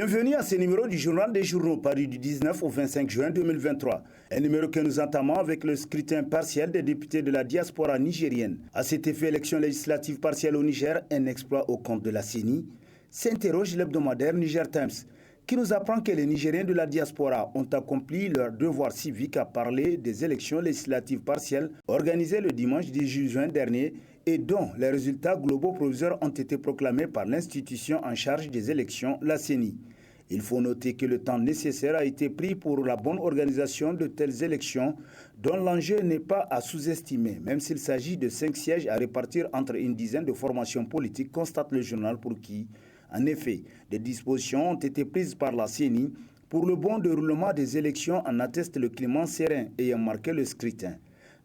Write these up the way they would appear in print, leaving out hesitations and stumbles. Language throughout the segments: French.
Bienvenue à ce numéro du Journal des Journaux paru du 19 au 25 juin 2023. Un numéro que nous entamons avec le scrutin partiel des députés de la diaspora nigérienne. À cet effet, élection législative partielle au Niger, un exploit au compte de la CENI, s'interroge l'hebdomadaire Niger Times, qui nous apprend que les Nigériens de la diaspora ont accompli leur devoir civique à parler des élections législatives partielles organisées le dimanche 18 juin dernier et dont les résultats globaux proviseurs ont été proclamés par l'institution en charge des élections, la CENI. Il faut noter que le temps nécessaire a été pris pour la bonne organisation de telles élections dont l'enjeu n'est pas à sous-estimer, même s'il s'agit de 5 sièges à répartir entre une dizaine de formations politiques, constate le journal pour qui, en effet, des dispositions ont été prises par la CENI pour le bon déroulement des élections, en atteste le climat serein ayant marqué le scrutin.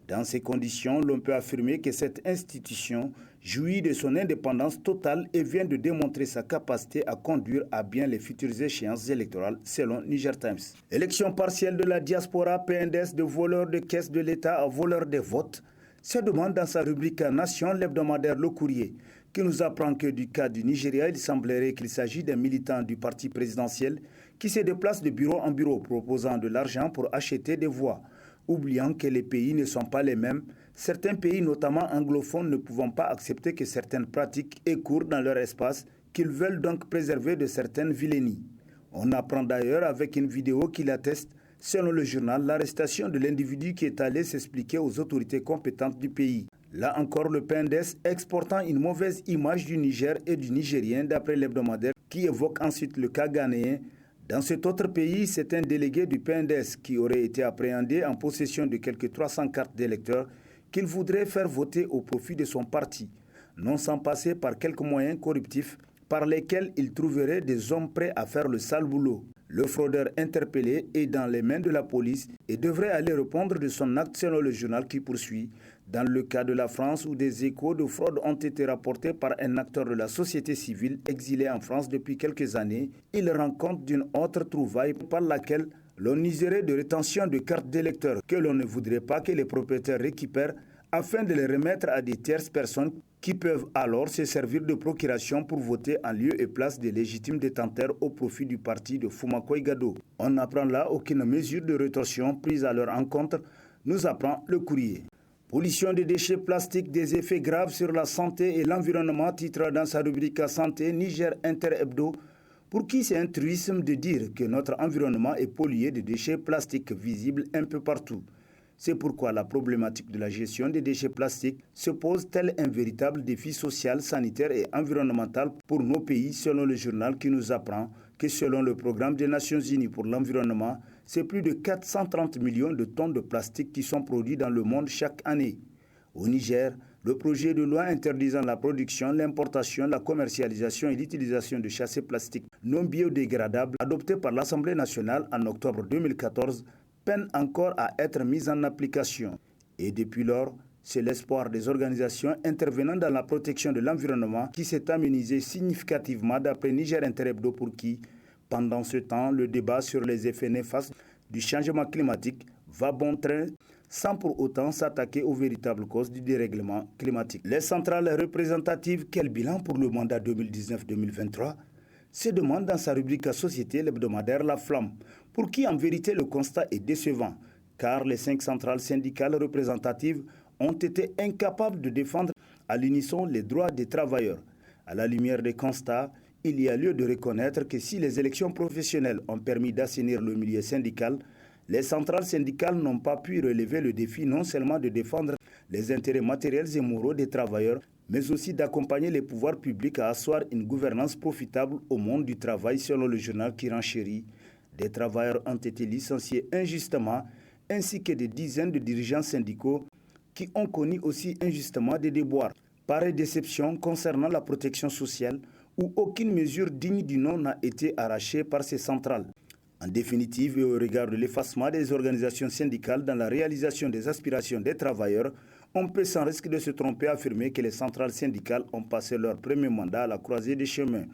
Dans ces conditions, l'on peut affirmer que cette institution jouit de son indépendance totale et vient de démontrer sa capacité à conduire à bien les futures échéances électorales, selon Niger Times. Élection partielle de la diaspora, PNDS de voleurs de caisse de l'État à voleurs de votes, se demande dans sa rubrique Nation, l'hebdomadaire Le Courrier, qui nous apprend que du cas du Nigeria, il semblerait qu'il s'agit d'un militant du parti présidentiel qui se déplace de bureau en bureau proposant de l'argent pour acheter des voix. Oubliant que les pays ne sont pas les mêmes, certains pays, notamment anglophones, ne pouvant pas accepter que certaines pratiques écourent dans leur espace, qu'ils veulent donc préserver de certaines vilainies. On apprend d'ailleurs avec une vidéo qui l'atteste, selon le journal, l'arrestation de l'individu qui est allé s'expliquer aux autorités compétentes du pays. Là encore, le PNDS exportant une mauvaise image du Niger et du Nigérien d'après l'hebdomadaire qui évoque ensuite le cas ghanéen. Dans cet autre pays, c'est un délégué du PNDS qui aurait été appréhendé en possession de quelques 300 cartes d'électeurs qu'il voudrait faire voter au profit de son parti, non sans passer par quelques moyens corruptifs par lesquels il trouverait des hommes prêts à faire le sale boulot. Le fraudeur interpellé est dans les mains de la police et devrait aller répondre de son acte selon le journal qui poursuit. Dans le cas de la France où des échos de fraude ont été rapportés par un acteur de la société civile exilé en France depuis quelques années, il rend compte d'une autre trouvaille par laquelle l'on userait de rétention de cartes d'électeurs que l'on ne voudrait pas que les propriétaires récupèrent afin de les remettre à des tierces personnes qui peuvent alors se servir de procuration pour voter en lieu et place des légitimes détenteurs au profit du parti de Fumako Gado. On n'apprend là aucune mesure de rétorsion prise à leur encontre, nous apprend le courrier. Pollution des déchets plastiques, des effets graves sur la santé et l'environnement, titre dans sa rubrique Santé Niger Inter Hebdo, pour qui c'est un truisme de dire que notre environnement est pollué de déchets plastiques visibles un peu partout. C'est pourquoi la problématique de la gestion des déchets plastiques se pose tel un véritable défi social, sanitaire et environnemental pour nos pays, selon le journal qui nous apprend que selon le programme des Nations Unies pour l'environnement, c'est plus de 430 millions de tonnes de plastique qui sont produits dans le monde chaque année. Au Niger, le projet de loi interdisant la production, l'importation, la commercialisation et l'utilisation de sachets plastiques non biodégradables, adopté par l'Assemblée nationale en octobre 2014, peine encore à être mise en application. Et depuis lors, c'est l'espoir des organisations intervenant dans la protection de l'environnement qui s'est amenuisé significativement d'après Niger Inter Hebdo pour qui, pendant ce temps, le débat sur les effets néfastes du changement climatique va bon train sans pour autant s'attaquer aux véritables causes du dérèglement climatique. Les centrales représentatives, quel bilan pour le mandat 2019-2023 ? Se demande dans sa rubrique Société l'hebdomadaire La Flamme, pour qui en vérité le constat est décevant, car les 5 centrales syndicales représentatives ont été incapables de défendre à l'unisson les droits des travailleurs. À la lumière des constats, il y a lieu de reconnaître que si les élections professionnelles ont permis d'assainir le milieu syndical, les centrales syndicales n'ont pas pu relever le défi non seulement de défendre les intérêts matériels et moraux des travailleurs, mais aussi d'accompagner les pouvoirs publics à asseoir une gouvernance profitable au monde du travail, selon le journal qui renchérit. Des travailleurs ont été licenciés injustement, ainsi que des dizaines de dirigeants syndicaux qui ont connu aussi injustement des déboires. Pareille déception concernant la protection sociale, où aucune mesure digne du nom n'a été arrachée par ces centrales. En définitive, et au regard de l'effacement des organisations syndicales dans la réalisation des aspirations des travailleurs, on peut sans risque de se tromper affirmer que les centrales syndicales ont passé leur premier mandat à la croisée des chemins,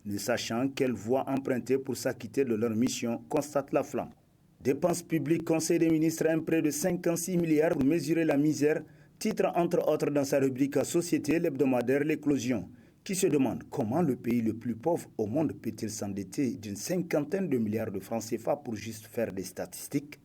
ne sachant quelle voie emprunter pour s'acquitter de leur mission, constate La Flamme. Dépenses publiques, Conseil des ministres un prêt de 56 milliards pour mesurer la misère, titre entre autres dans sa rubrique Société l'hebdomadaire L'éclosion, qui se demande comment le pays le plus pauvre au monde peut-il s'endetter d'une 50aine de milliards de francs CFA pour juste faire des statistiques.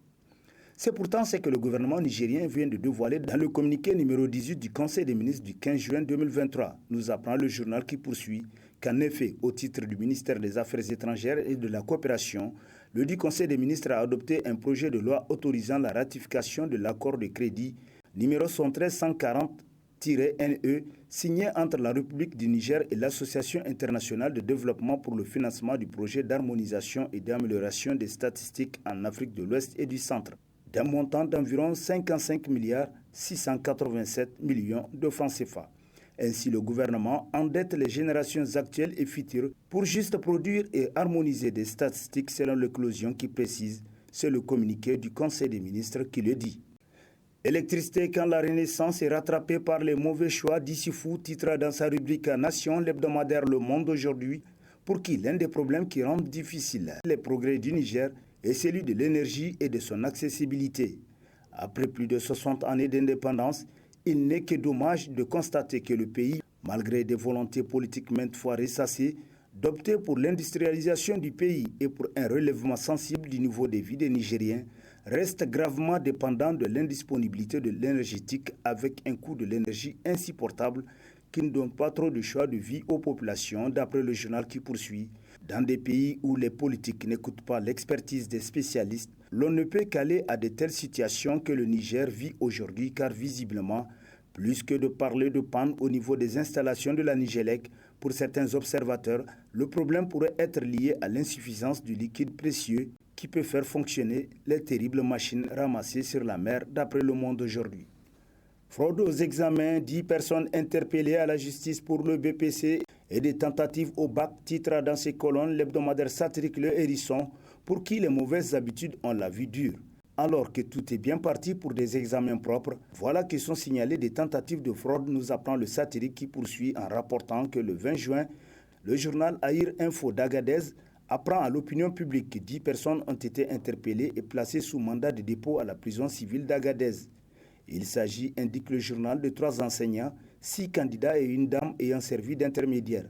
C'est pourtant ce que le gouvernement nigérien vient de dévoiler dans le communiqué numéro 18 du Conseil des ministres du 15 juin 2023, nous apprend le journal qui poursuit qu'en effet, au titre du ministère des Affaires étrangères et de la coopération, le dit Conseil des ministres a adopté un projet de loi autorisant la ratification de l'accord de crédit numéro 13140-NE signé entre la République du Niger et l'Association internationale de développement pour le financement du projet d'harmonisation et d'amélioration des statistiques en Afrique de l'Ouest et du Centre, d'un montant d'environ 55 milliards 687 millions de francs CFA. Ainsi, le gouvernement endette les générations actuelles et futures pour juste produire et harmoniser des statistiques selon l'éclosion qui précise, c'est le communiqué du Conseil des ministres qui le dit. Électricité quand la Renaissance est rattrapée par les mauvais choix d'Issifou, titre dans sa rubrique Nation, l'hebdomadaire Le Monde aujourd'hui, pour qui l'un des problèmes qui rendent difficile les progrès du Niger est celui de l'énergie et de son accessibilité. Après plus de 60 années d'indépendance, il n'est que dommage de constater que le pays, malgré des volontés politiques maintes fois ressassées, d'opter pour l'industrialisation du pays et pour un relèvement sensible du niveau de vie des Nigériens, reste gravement dépendant de l'indisponibilité de l'énergétique avec un coût de l'énergie insupportable qui ne donne pas trop de choix de vie aux populations, d'après le journal qui poursuit. Dans des pays où les politiques n'écoutent pas l'expertise des spécialistes, l'on ne peut qu'aller à de telles situations que le Niger vit aujourd'hui car visiblement, plus que de parler de panne au niveau des installations de la Nigélec, pour certains observateurs, le problème pourrait être lié à l'insuffisance du liquide précieux qui peut faire fonctionner les terribles machines ramassées sur la mer d'après Le Monde aujourd'hui. Fraude aux examens, 10 personnes interpellées à la justice pour le BPC et des tentatives au bac, titre dans ses colonnes l'hebdomadaire satirique Le Hérisson, pour qui les mauvaises habitudes ont la vie dure. Alors que tout est bien parti pour des examens propres, voilà que sont signalées des tentatives de fraude, nous apprend le satirique qui poursuit en rapportant que le 20 juin, le journal Aïr Info d'Agadez apprend à l'opinion publique que 10 personnes ont été interpellées et placées sous mandat de dépôt à la prison civile d'Agadez. Il s'agit, indique le journal, de 3 enseignants, 6 candidats et une dame ayant servi d'intermédiaire.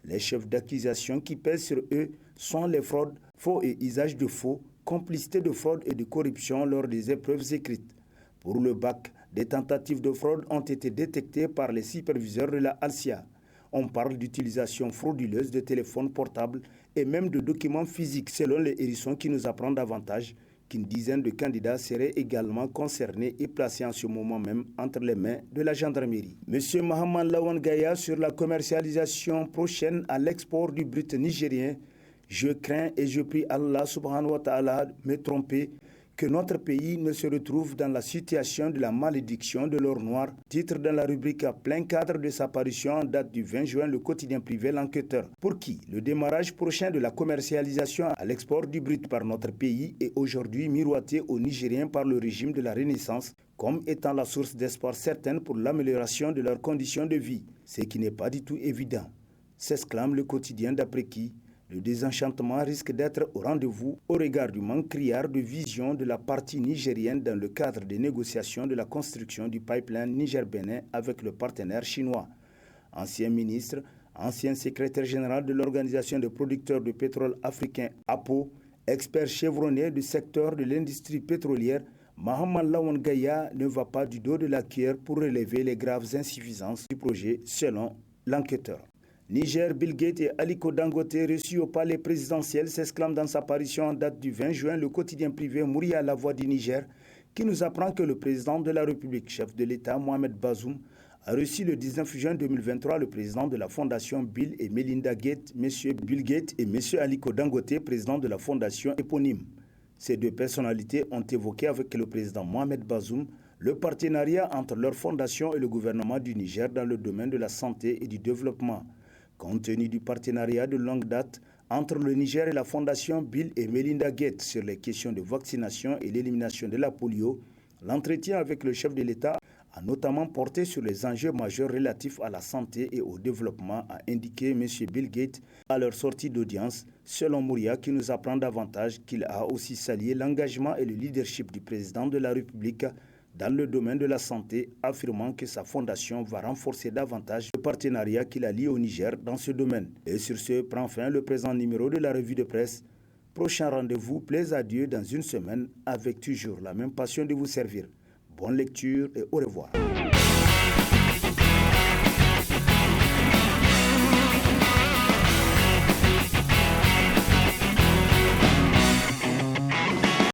Les chefs d'accusation qui pèsent sur eux sont les fraudes, faux et usage de faux, complicité de fraude et de corruption lors des épreuves écrites. Pour le bac, des tentatives de fraude ont été détectées par les superviseurs de la ALSIA. On parle d'utilisation frauduleuse de téléphones portables et même de documents physiques, selon les hérissons qui nous apprend davantage qu'une dizaine de candidats seraient également concernés et placés en ce moment même entre les mains de la gendarmerie. Monsieur Mohamed Lawan Gaya sur la commercialisation prochaine à l'export du brut nigérien. Je crains et je prie Allah subhanahu wa ta'ala de me tromper que notre pays ne se retrouve dans la situation de la malédiction de l'or noir, titre dans la rubrique à plein cadre de sa parution en date du 20 juin le quotidien privé L'Enquêteur, pour qui le démarrage prochain de la commercialisation à l'export du brut par notre pays est aujourd'hui miroité aux Nigériens par le régime de la Renaissance comme étant la source d'espoir certaine pour l'amélioration de leurs conditions de vie, ce qui n'est pas du tout évident, s'exclame le quotidien d'après qui le désenchantement risque d'être au rendez-vous au regard du manque criard de vision de la partie nigérienne dans le cadre des négociations de la construction du pipeline Niger-Bénin avec le partenaire chinois. Ancien ministre, ancien secrétaire général de l'Organisation des producteurs de pétrole africain APO, expert chevronné du secteur de l'industrie pétrolière, Mohamed Lawan Gaya ne va pas du dos de la cuillère pour relever les graves insuffisances du projet selon L'Enquêteur. Niger, Bill Gates et Aliko Dangote reçus au palais présidentiel, s'exclame dans sa parution en date du 20 juin le quotidien privé Mouria La Voix du Niger, qui nous apprend que le président de la République, chef de l'État Mohamed Bazoum, a reçu le 19 juin 2023 le président de la fondation Bill et Melinda Gates, M. Bill Gates et M. Aliko Dangote, président de la fondation éponyme. Ces deux personnalités ont évoqué avec le président Mohamed Bazoum le partenariat entre leur fondation et le gouvernement du Niger dans le domaine de la santé et du développement. Compte tenu du partenariat de longue date entre le Niger et la fondation Bill et Melinda Gates sur les questions de vaccination et l'élimination de la polio, l'entretien avec le chef de l'État a notamment porté sur les enjeux majeurs relatifs à la santé et au développement, a indiqué M. Bill Gates à leur sortie d'audience, selon Mouria qui nous apprend davantage qu'il a aussi salué l'engagement et le leadership du président de la République dans le domaine de la santé, affirmant que sa fondation va renforcer davantage le partenariat qu'il a lié au Niger dans ce domaine. Et sur ce, prend fin le présent numéro de la revue de presse. Prochain rendez-vous, plaise à Dieu, dans une semaine, avec toujours la même passion de vous servir. Bonne lecture et au revoir.